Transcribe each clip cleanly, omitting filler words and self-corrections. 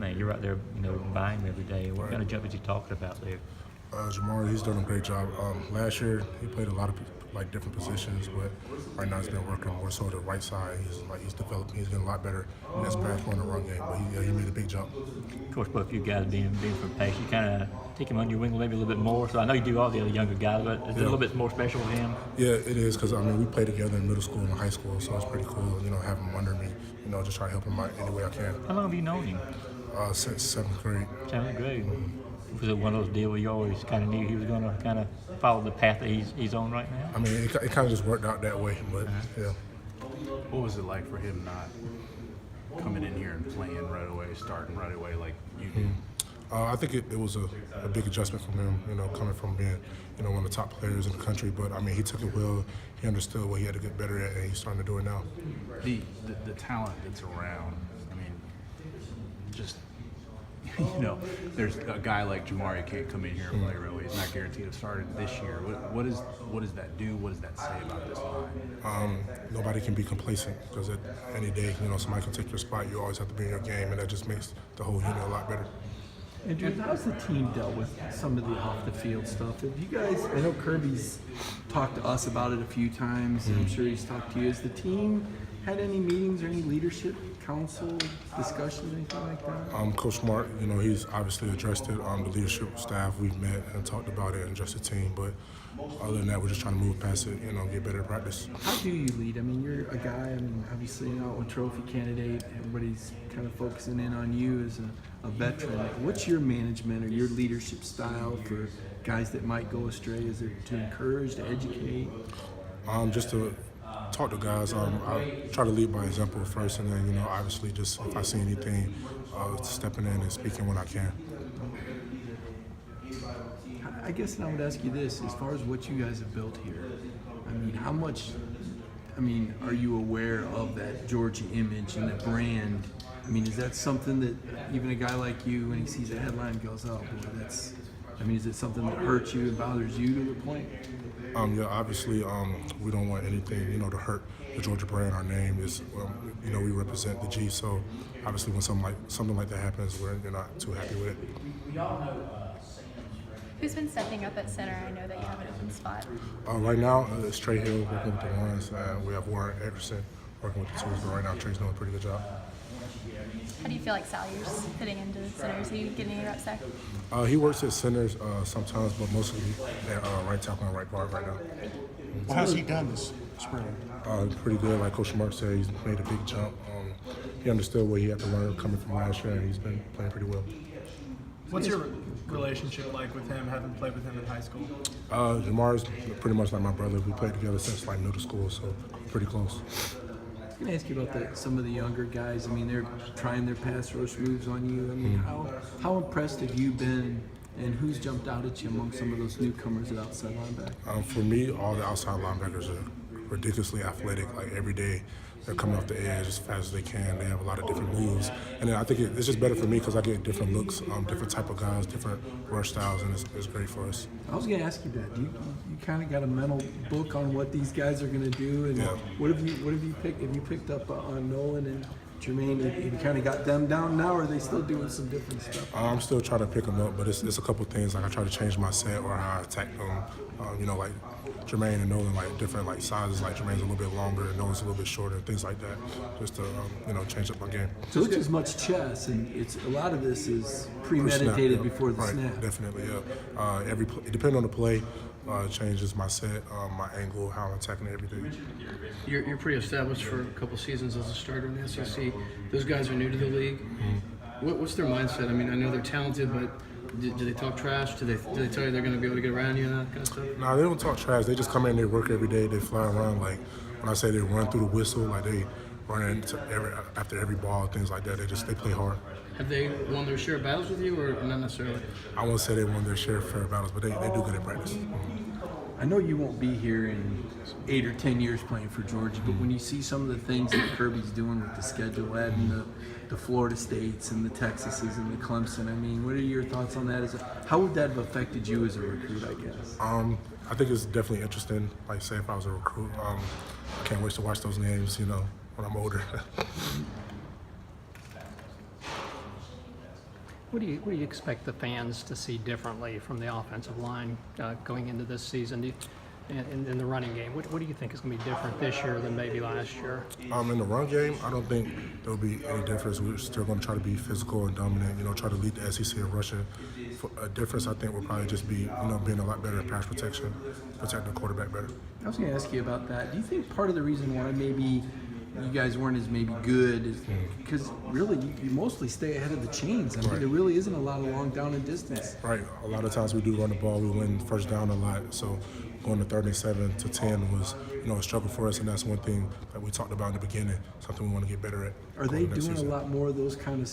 man, you're right there, buying him every day. What kind of jump is he talking about there? Jamari, he's done a great job. Last year, he played a lot of different positions, but right now he's been working more so the right side. He's developing. He's getting a lot better in his pass run and run game. But he made a big jump. Of course, both you guys being from pace, you kind of take him under your wing maybe a little bit more. So I know you do all the other younger guys, but is it a little bit more special with him? Yeah, it is because we played together in middle school and high school, so it's pretty cool. Have him under me. Just try to help him out any way I can. How long have you known him? Since seventh grade. Seventh grade. Was it one of those deals where you always kind of knew he was going to kind of follow the path that he's on right now? It kind of just worked out that way, but yeah. What was it like for him not coming in here and playing right away, starting right away like you did? I think it was a big adjustment from him, coming from being, one of the top players in the country. But, he took it well. He understood what he had to get better at, and he's starting to do it now. The talent that's around, just, there's a guy like Jamari can't come in here and play right away. He's not guaranteed to start this year. What does that do? What does that say about this line? Nobody can be complacent because at any day, somebody can take your spot. You always have to be in your game, and that just makes the whole unit a lot better. Andrew, how's the team dealt with some of the off-the-field stuff? Have you guys, I know Kirby's talked to us about it a few times, and I'm sure he's talked to you. Has the team had any meetings or any leadership council discussions, anything like that? Coach Smart, he's obviously addressed it. The leadership staff, we've met and talked about it and addressed the team. But other than that, we're just trying to move past it, get better at practice. How do you lead? You're a guy, obviously an Outland Trophy candidate. Everybody's kind of focusing in on you as a veteran. What's your management or your leadership style for guys that might go astray? Is it to encourage, to educate? Just to talk to guys. I try to lead by example first, and then, obviously just if I see anything, stepping in and speaking when I can. I guess I would ask you this, as far as what you guys have built here, how much, are you aware of that Georgia image and the brand? Is that something that even a guy like you, when he sees a headline, goes, oh boy, that's, is it something that hurts you and bothers you to the point? Yeah, obviously, we don't want anything, to hurt the Georgia brand. Our name is, we represent the G. So, obviously, when something like that happens, we're not too happy with it. Who's been stepping up at center? I know that you have an open spot. Right now, it's Trey Hill working with the ones. We have Warren Ederson working with the twos. But right now, Trey's doing a pretty good job. How do you feel like Salyer's fitting into the centers? Are you getting any reps there? He works at centers sometimes, but mostly at right tackle and right guard right now. Well, how's he done this spring? Pretty good. Like Coach Mark said, he's made a big jump. He understood what he had to learn coming from last year, and he's been playing pretty well. What's your relationship like with him, having played with him in high school? Jamar's pretty much like my brother. We played together since middle school, so pretty close. I was going to ask you about some of the younger guys. They're trying their pass rush moves on you. How impressed have you been, and who's jumped out at you among some of those newcomers at outside linebacker? For me, all the outside linebackers are ridiculously athletic. Like every day, they're coming off the edge as fast as they can. They have a lot of different moves, and then I think it's just better for me because I get different looks, different type of guys, different rush styles, and it's great for us. I was going to ask you that. You kind of got a mental book on what these guys are going to do, and yeah. What have you picked? Have you picked up on Nolan and Jermaine? Have you kind of got them down now, or are they still doing some different stuff? I'm still trying to pick them up, but it's a couple things. Like I try to change my set or how I attack them. Like Jermaine and Nolan, different sizes. Like Jermaine's a little bit longer, and Nolan's a little bit shorter, things like that, just to change up my game. So it's as much chess, and a lot of this is premeditated before the right, snap. Definitely, yeah. Depending on the play, changes my set, my angle, how I'm attacking everything. You're pretty established for a couple seasons as a starter in the SEC. Those guys are new to the league. What's their mindset? I know they're talented, but do they talk trash? Do they tell you they're going to be able to get around you and that kind of stuff? No, they don't talk trash. They just come in, they work every day, they fly around. When I say they run through the whistle, they run into after every ball, things like that. They play hard. Have they won their share of battles with you, or not necessarily? I won't say they won their share of fair battles, but they do good at practice. I know you won't be here in 8 or 10 years playing for Georgia, but when you see some of the things that Kirby's doing with the schedule, adding the Florida States and the Texases and the Clemson, what are your thoughts on that? How would that have affected you as a recruit, I guess? I think it's definitely interesting. Say if I was a recruit, I can't wait to watch those games, when I'm older. What do you expect the fans to see differently from the offensive line going into this season? In the running game, what do you think is going to be different this year than maybe last year? In the run game, I don't think there'll be any difference. We're still going to try to be physical and dominant. Try to lead the SEC in rushing. A difference, I think, will probably just be being a lot better at pass protection, protecting the quarterback better. I was going to ask you about that. Do you think part of the reason why maybe you guys weren't as maybe good is because really you mostly stay ahead of the chains? I mean, Right. there really isn't a lot of long down and distance. Right. A lot of times we do run the ball. We win first down a lot. So going to 3rd and 7 to 10 was, a struggle for us, and that's one thing that we talked about in the beginning. Something we want to get better at. Are they going next doing season. a lot more of those kind of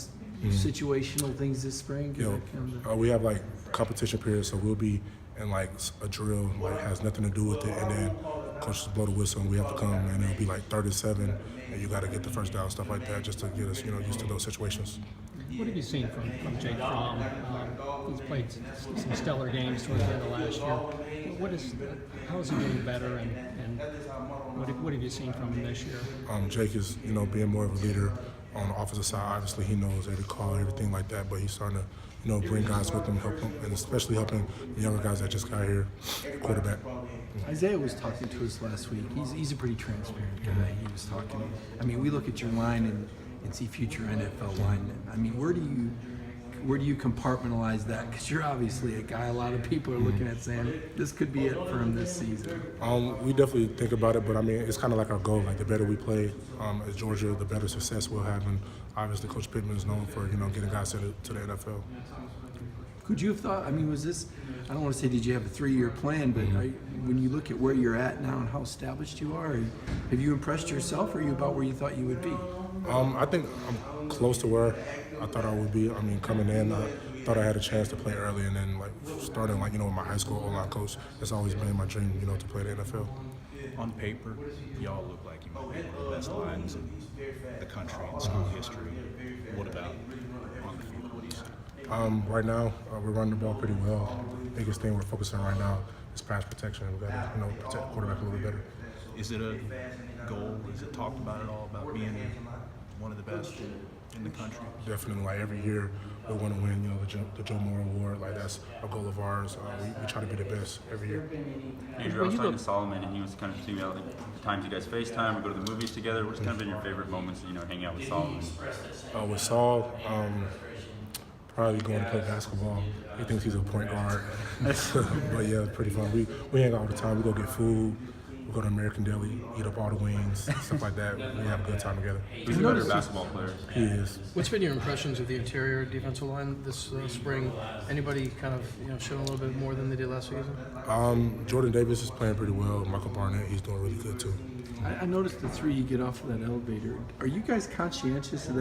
situational things this spring? 'Cause that kind of- We have like competition periods, so we'll be in like a drill, like has nothing to do with it, and then coaches blow the whistle, and we have to come, and it'll be like 3rd and 7, and you got to get the first down, stuff like that, just to get us, used to those situations. What have you seen from Jake Fromm? He's played some stellar games towards the end of last year. How is he getting better, and what have you seen from him this year? Jake is, being more of a leader on the offensive side. Obviously, he knows every call, everything like that, but he's starting to, bring guys with him, help him, and especially helping the younger guys that just got here, quarterback. Isaiah was talking to us last week. He's a pretty transparent guy. He was talking. I mean, we look at your line and see future NFL linemen. I mean, where do you compartmentalize that? Because you're obviously a guy a lot of people are looking at saying this could be it for him this season. We definitely think about it, but I mean, it's kind of like our goal. Like the better we play at Georgia, the better success we'll have. And obviously, Coach Pittman is known for getting guys to the NFL. Could you have thought? I mean, was this? I don't want to say did you have a 3-year plan, but when you look at where you're at now and how established you are, have you impressed yourself, or are you about where you thought you would be? I think I'm close to where I thought I would be. I mean, coming in, I thought I had a chance to play early, and then starting with my high school O-line coach, it's always been my dream, to play the NFL. On paper, y'all look like you might be one of the best lines in the country in school history. What about on the field? What do you say? Right now, we're running the ball pretty well. Biggest thing we're focusing on right now is pass protection. We got to, protect the quarterback a little bit better. Is it a goal? Is it talked about at all about being one of the best in the country? Definitely, every year we want to win, the Joe Moore Award. That's a goal of ours. We try to be the best every year. Andrew, I was talking to Solomon, and he was kind of thinking about the times you guys FaceTime or go to the movies together. What's kind of been your favorite moments, hanging out with Solomon? With Saul, probably going to play basketball. He thinks he's a point guard. But yeah, it's pretty fun. We hang out all the time. We go get food. We go to American Deli, eat up all the wings, stuff like that. We have a good time together. Who's the better basketball player? He is. What's been your impressions of the interior defensive line this spring? Anybody kind of showing a little bit more than they did last season? Jordan Davis is playing pretty well. Michael Barnett, he's doing really good too. I noticed the 3 you get off of that elevator. Are you guys conscientious of that?